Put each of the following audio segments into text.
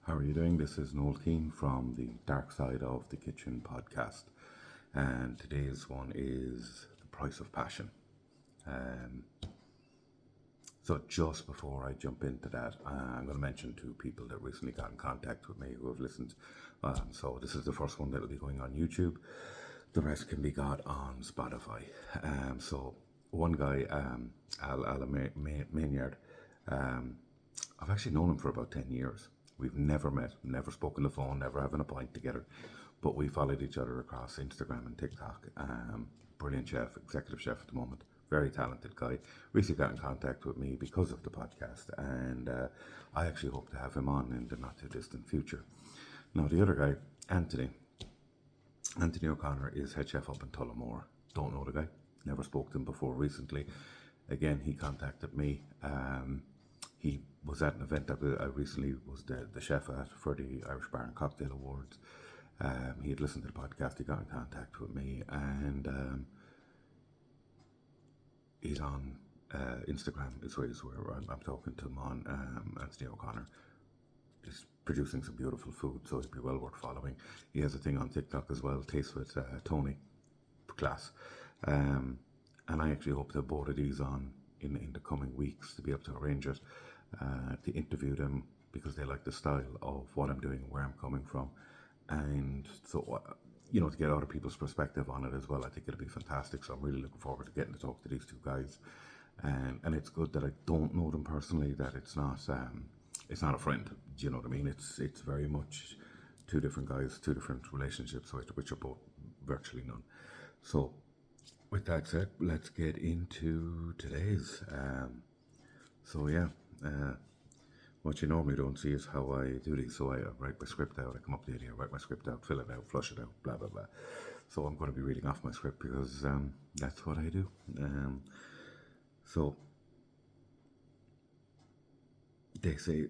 How are you doing? This is Noel Keane from the Dark Side of the Kitchen podcast. And today's one is the price of passion. Um, so just before I jump into that, I'm going to mention two people that recently got in contact with me who have listened. So this is the first one that will be going on YouTube. The rest can be got on Spotify. So one guy, Al Maynard, I've actually known him for about 10 years. We've never met, never spoken on the phone, never having a pint together, but we followed each other across Instagram and TikTok. Brilliant chef, executive chef at the moment, very talented guy. Recently got in contact with me because of the podcast, and I actually hope to have him on in the not too distant future. Now, the other guy, Anthony O'Connor, is head chef up in Tullamore. Don't know the guy, never spoke to him before recently. Again, he contacted me. He was at an event that I recently was the chef at for the Irish Bar and Cocktail Awards. He had listened to the podcast, he got in contact with me, and he's on Instagram is where I'm talking to him on. Anthony O'Connor is producing some beautiful food, so it'd be well worth following. He has a thing on TikTok as well, Taste with Tony, class. And I actually hope to have both of these on in the coming weeks to be able to arrange it, to interview them because they like the style of what I'm doing and where I'm coming from. And so, to get other people's perspective on it as well, I think it'll be fantastic. So I'm really looking forward to getting to talk to these two guys. And it's good that I don't know them personally, that it's not a friend. Do you know what I mean? It's very much two different guys, two different relationships, which are both virtually none. So with that said, let's get into today's. What you normally don't see is how I do these. So I write my script out, I come up with the idea, write my script out, fill it out, flush it out, blah, blah, blah. So I'm going to be reading off my script because that's what I do. So they say,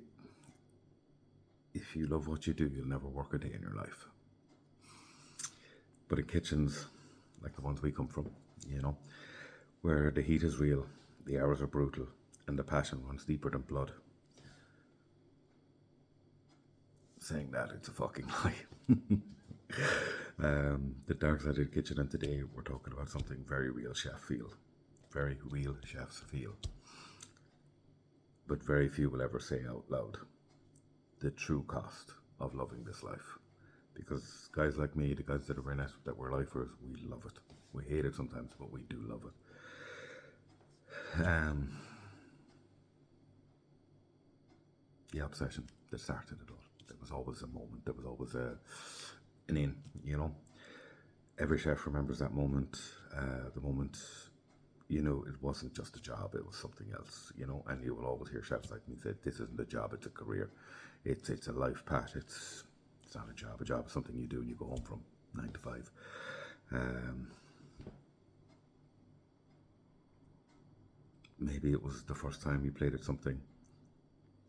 if you love what you do, you'll never work a day in your life. But in kitchens, like the ones we come from, where the heat is real, the hours are brutal, and the passion runs deeper than blood. Saying that, it's a fucking lie. The dark side of the kitchen, and today we're talking about something very real chefs feel. Very real chefs feel. But very few will ever say out loud the true cost of loving this life. Because guys like me, the guys that are in it, that we're lifers, we love it. We hate it sometimes, but we do love it. The obsession that started it all. There was always a moment, there was always an in, Every chef remembers that moment, the moment, it wasn't just a job, it was something else, and you will always hear chefs like me say, this isn't a job, it's a career. It's a life path, it's not a job. A job is something you do and you go home from 9 to 5. Maybe it was the first time you played at something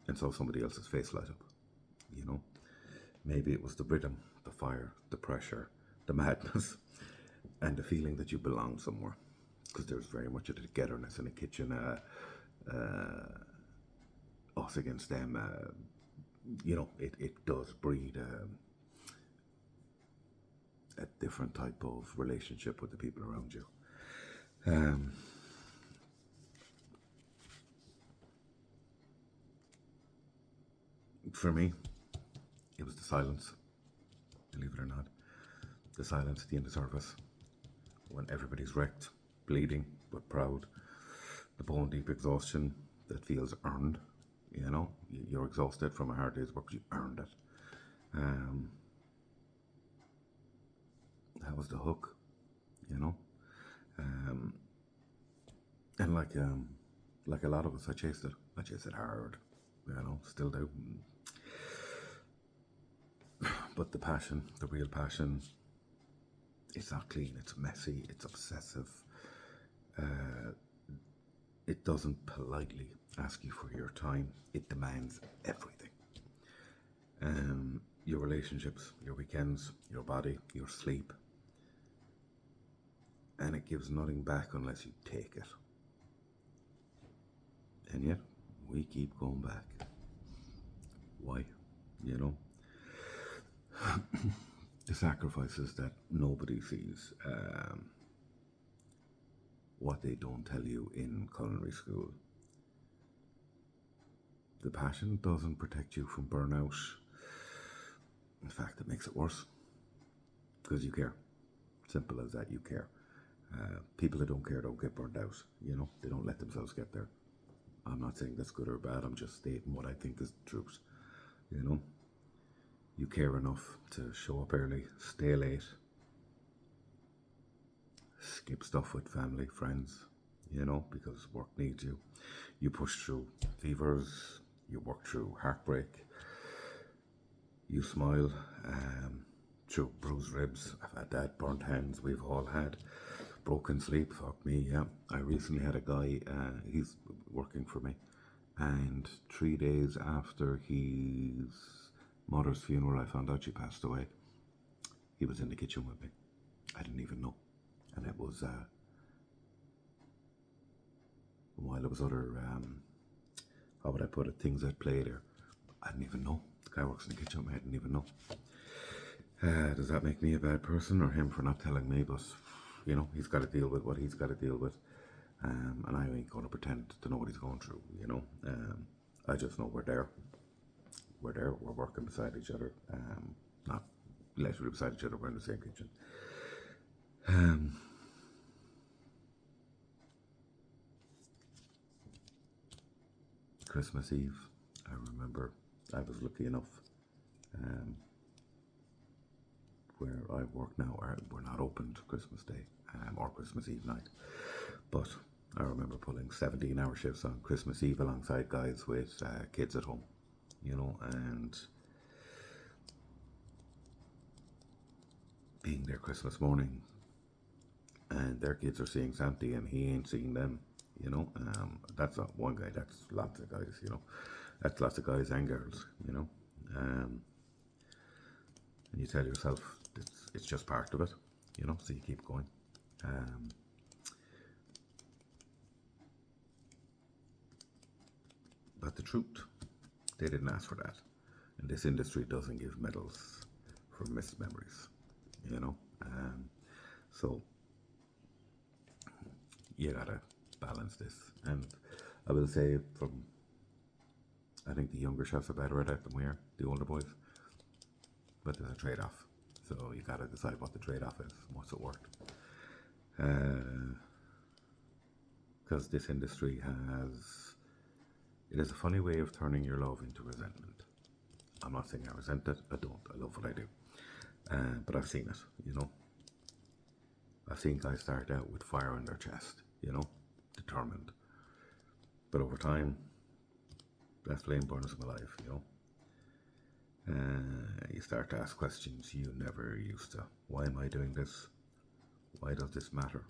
and saw somebody else's face light up, Maybe it was the rhythm, the fire, the pressure, the madness, and the feeling that you belong somewhere. Because there's very much of the togetherness in the kitchen, us against them. It does breed a different type of relationship with the people around you. For me, it was the silence, believe it or not. The silence at the end of service, when everybody's wrecked, bleeding, but proud. The bone deep exhaustion that feels earned, You're exhausted from a hard day's work, you earned it. That was the hook, And like a lot of us, I chased it hard, still do. But the passion, the real passion, it's not clean, it's messy, it's obsessive. It doesn't politely ask you for your time, it demands everything. Your relationships, your weekends, your body, your sleep. And it gives nothing back unless you take it. And yet, we keep going back. Why? you know. The sacrifices that nobody sees, what they don't tell you in culinary school. The passion doesn't protect you from burnout. In fact, it makes it worse because you care. Simple as that, you care. People that don't care don't get burned out, you know, they don't let themselves get there. I'm not saying that's good or bad, I'm just stating what I think is the truth, you know. You care enough to show up early, stay late, skip stuff with family, friends, you know, because work needs you. You push through fevers, you work through heartbreak, you smile through bruised ribs. I've had that, burnt hands, we've all had. Broken sleep, fuck me, yeah. I recently had a guy, he's working for me, and 3 days after his mother's funeral, I found out she passed away. He was in the kitchen with me. I didn't even know. And it was, while there was other, how would I put it, things at play there, I didn't even know. The guy works in the kitchen with me, I didn't even know. Does that make me a bad person or him for not telling me? But, you know, he's got to deal with what he's got to deal with. And I ain't going to pretend to know what he's going through, you know. I just know we're there. We're there, we're working beside each other. Not literally beside each other, we're in the same kitchen. Christmas Eve, I remember I was lucky enough where I work now, we're not open to Christmas Day or Christmas Eve night. But I remember pulling 17-hour shifts on Christmas Eve alongside guys with kids at home, you know, and being there Christmas morning, and their kids are seeing Santa and he ain't seeing them, you know. That's not one guy, that's lots of guys, you know. That's lots of guys and girls, you know. And you tell yourself it's just part of it, you know, so you keep going. But the truth, they didn't ask for that. And this industry doesn't give medals for missed memories, you know. So you gotta balance this. And I will say, I think the younger chefs are better at it than we are, the older boys. But there's a trade-off. So you gotta decide what the trade-off is, what's it worth. Because this industry it is a funny way of turning your love into resentment. I'm not saying I resent it, I don't, I love what I do. But I've seen it, you know. I've seen guys start out with fire in their chest, you know, determined. But over time, that flame burns them alive, you know. You start to ask questions you never used to. Why am I doing this? Why does this matter?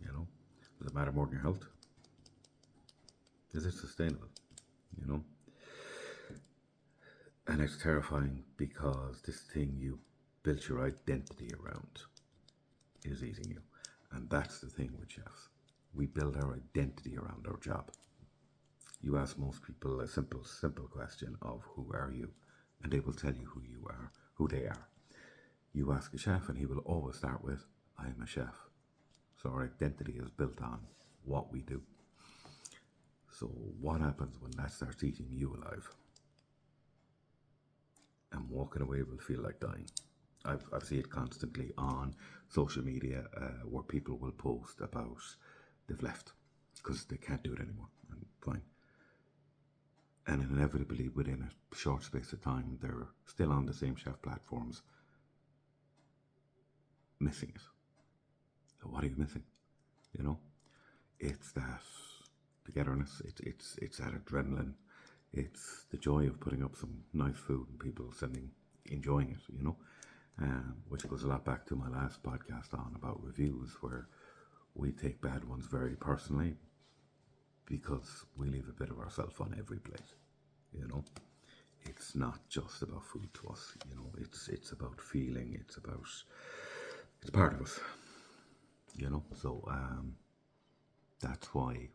You know, does it matter more than your health? Is it sustainable? You know, and it's terrifying because this thing you built your identity around is eating you, and that's the thing with chefs. We build our identity around our job. You ask most people a simple question of who are you, and they will tell you who you are, who they are. You ask a chef, and he will always start with, "I am a chef." So our identity is built on what we do. So what happens when that starts eating you alive? And walking away will feel like dying. I've seen it constantly on social media where people will post about they've left because they can't do it anymore. And fine. And inevitably, within a short space of time, they're still on the same chef platforms, missing it. So what are you missing? You know, it's that togetherness. It's that adrenaline. It's the joy of putting up some nice food and people enjoying it. You know, which goes a lot back to my last podcast on about reviews, where we take bad ones very personally because we leave a bit of ourselves on every plate. You know, it's not just about food to us. You know, it's about feeling. It's part of us. You know, so that's why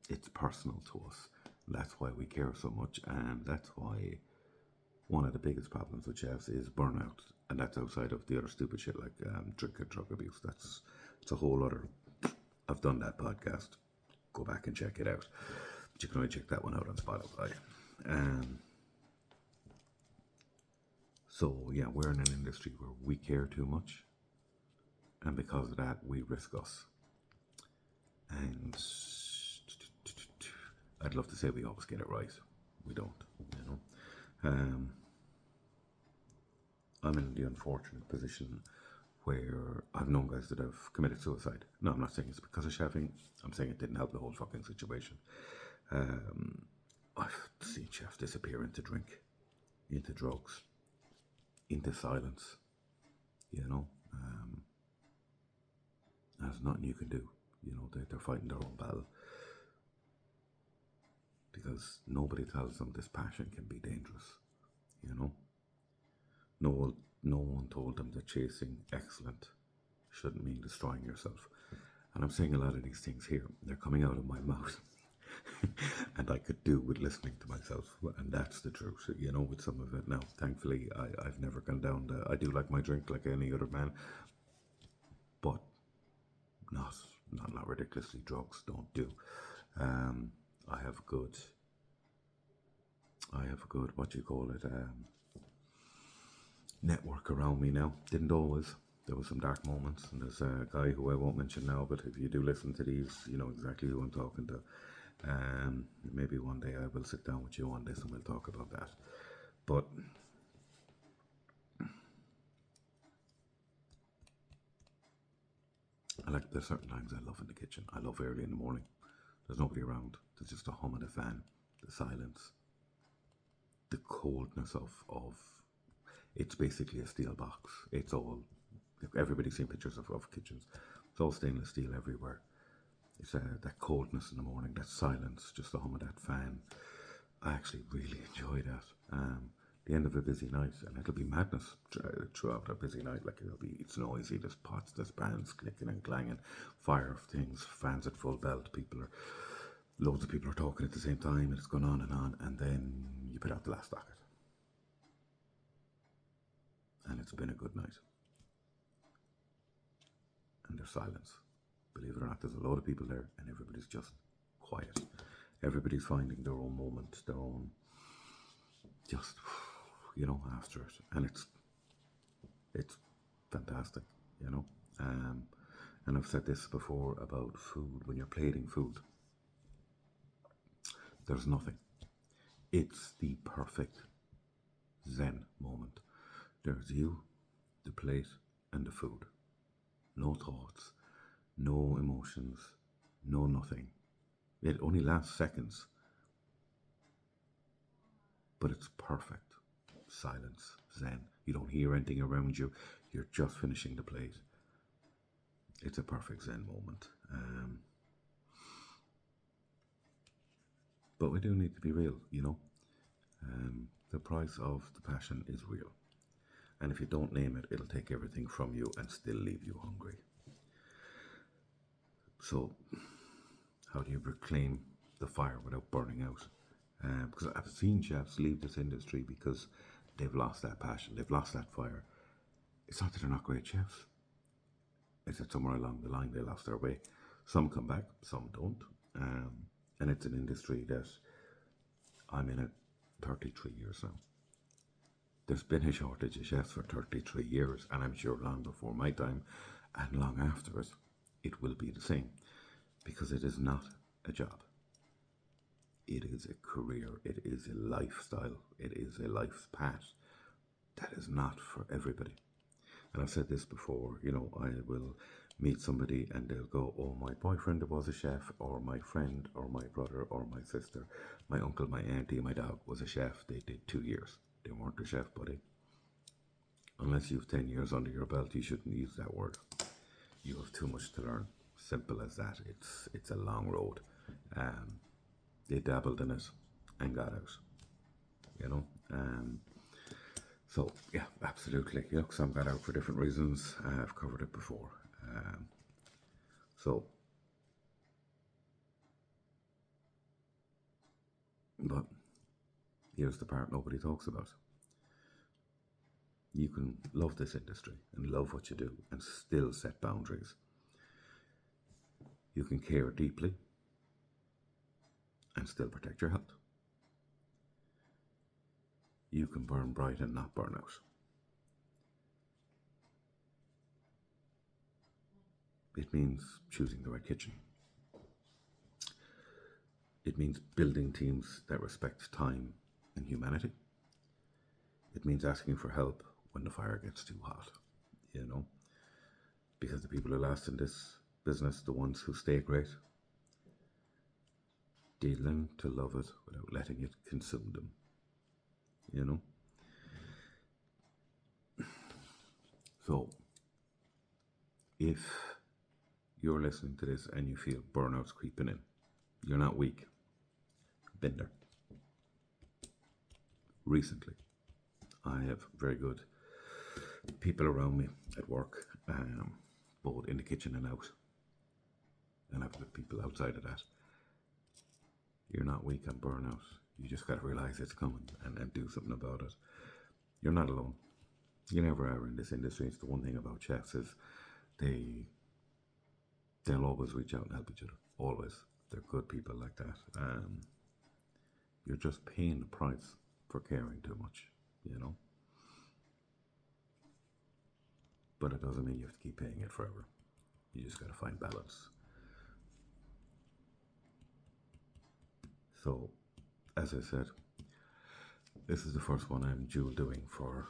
it's personal to us. That's why we care so much, and that's why one of the biggest problems with chefs is burnout, and that's outside of the other stupid shit like drink and drug abuse. It's a whole other. I've done that podcast. Go back and check it out. But you can only check that one out on Spotify. Um, so yeah, we're in an industry where we care too much, and because of that, we risk us. And I'd love to say we always get it right. We don't, you know. I'm in the unfortunate position where I've known guys that have committed suicide. No, I'm not saying it's because of chefing. I'm saying it didn't help the whole fucking situation. I've seen chefs disappear into drink, into drugs, into silence. You know, there's nothing you can do. You know, they're fighting their own battle because nobody tells them this passion can be dangerous. You know, no one told them that chasing excellent shouldn't mean destroying yourself. And I'm saying a lot of these things here, they're coming out of my mouth. And I could do with listening to myself, and that's the truth, you know, with some of it. Now, thankfully, I've never gone down I do like my drink like any other man, but not not ridiculously. Drugs don't do. Um, I have a good, what do you call it, network around me now. Didn't always. There was some dark moments, and there's a guy who I won't mention now, but if you do listen to these, you know exactly who I'm talking to. Maybe one day I will sit down with you on this and we'll talk about that. But there's certain times I love in the kitchen. I love early in the morning. There's nobody around. There's just a hum of the fan, the silence, the coldness of it's basically a steel box. It's all, everybody's seen pictures of kitchens. It's all stainless steel everywhere. It's that coldness in the morning, that silence, just the hum of that fan. I actually really enjoy that. The end of a busy night, and it'll be madness throughout a busy night. Like it's noisy. There's pots, there's pans clicking and clanging, fire of things, fans at full belt. Loads of people are talking at the same time, and it's going on, and then you put out the last docket, and it's been a good night. And there's silence. Believe it or not, there's a lot of people there, and everybody's just quiet. Everybody's finding their own moment, their own, just, you know, after it. And it's fantastic, you know. And I've said this before about food. When you're plating food, there's nothing. It's the perfect Zen moment. There's you, the plate, and the food. No thoughts, no emotions, no nothing. It only lasts seconds, but it's perfect. Silence, zen. You don't hear anything around you. You're just finishing the plate. It's a perfect zen moment. But we do need to be real, you know. The price of the passion is real. And if you don't name it, it'll take everything from you and still leave you hungry. So, how do you reclaim the fire without burning out? Because I've seen chefs leave this industry because they've lost that passion, they've lost that fire. It's not that they're not great chefs. It's that somewhere along the line they lost their way. Some come back, some don't. And it's an industry that I'm in it 33 years now. There's been a shortage of chefs for 33 years, and I'm sure long before my time and long after it will be the same, because it is not a job. It is a career, it is a lifestyle, it is a life path that is not for everybody. And I've said this before, you know, I will meet somebody and they'll go, oh, my boyfriend was a chef, or my friend, or my brother, or my sister, my uncle, my auntie, my dog was a chef. They did 2 years. They weren't a chef, buddy. Unless you've 10 years under your belt, you shouldn't use that word. You have too much to learn. Simple as that. It's a long road. They dabbled in it and got out, you know. So yeah, absolutely. You know, some got out for different reasons. I've covered it before. So, but here's the part nobody talks about. You can love this industry and love what you do and still set boundaries. You can care deeply and still protect your health. You can burn bright and not burn out. It means choosing the right kitchen. It means building teams that respect time and humanity. It means asking for help when the fire gets too hot, you know, because the people who last in this business, the ones who stay great, they learn to love it without letting it consume them, you know. So, if you're listening to this and you feel burnout's creeping in, you're not weak. Been there. Recently, I have very good people around me at work, both in the kitchen and out. And I've got people outside of that. You're not weak on burnout. You just got to realize it's coming and do something about it. You're not alone. You never are in this industry. It's the one thing about chefs is they'll always reach out and help each other. Always. They're good people like that. You're just paying the price for caring too much, you know. But it doesn't mean you have to keep paying it forever. You just got to find balance. So, as I said, this is the first one I'm dual doing for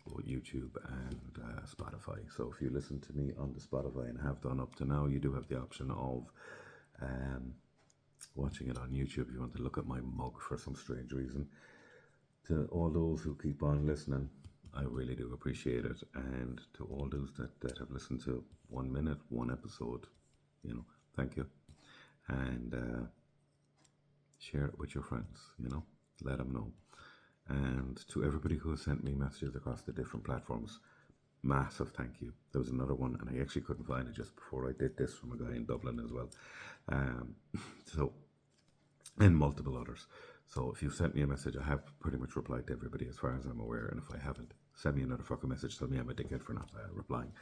both YouTube and Spotify. So if you listen to me on the Spotify and have done up to now, you do have the option of watching it on YouTube if you want to look at my mug for some strange reason. To all those who keep on listening, I really do appreciate it. And to all those that have listened to 1 minute, one episode, you know, thank you. And share it with your friends, you know, let them know. And to everybody who has sent me messages across the different platforms, massive thank you. There was another one, and I actually couldn't find it just before I did this, from a guy in Dublin as well. So, and multiple others. So if you sent me a message, I have pretty much replied to everybody as far as I'm aware. And if I haven't, send me another fucking message. Tell me I'm a dickhead for not replying.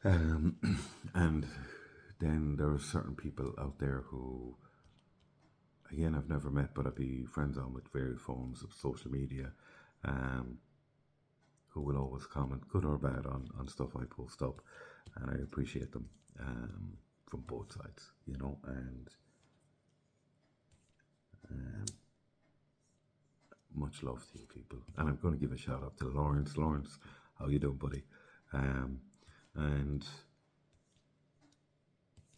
And then there are certain people out there who, again, I've never met, but I'd be friends on with various forms of social media, who will always comment, good or bad, on stuff I post up, and I appreciate them from both sides, you know. And much love to you people. And I'm going to give a shout out to Lawrence. Lawrence, how you doing, buddy? And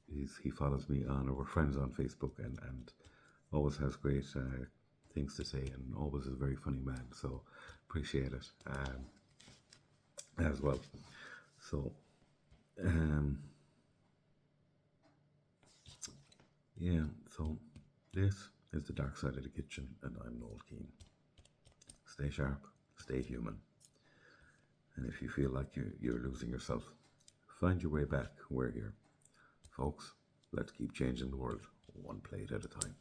he follows me on, we're friends on Facebook, and always has great things to say, and always is a very funny man. So appreciate it as well. So yeah. So this is the dark side of the kitchen, and I'm Noel Keane. Stay sharp, stay human, and if you feel like you're losing yourself, find your way back. We're here, folks. Let's keep changing the world one plate at a time.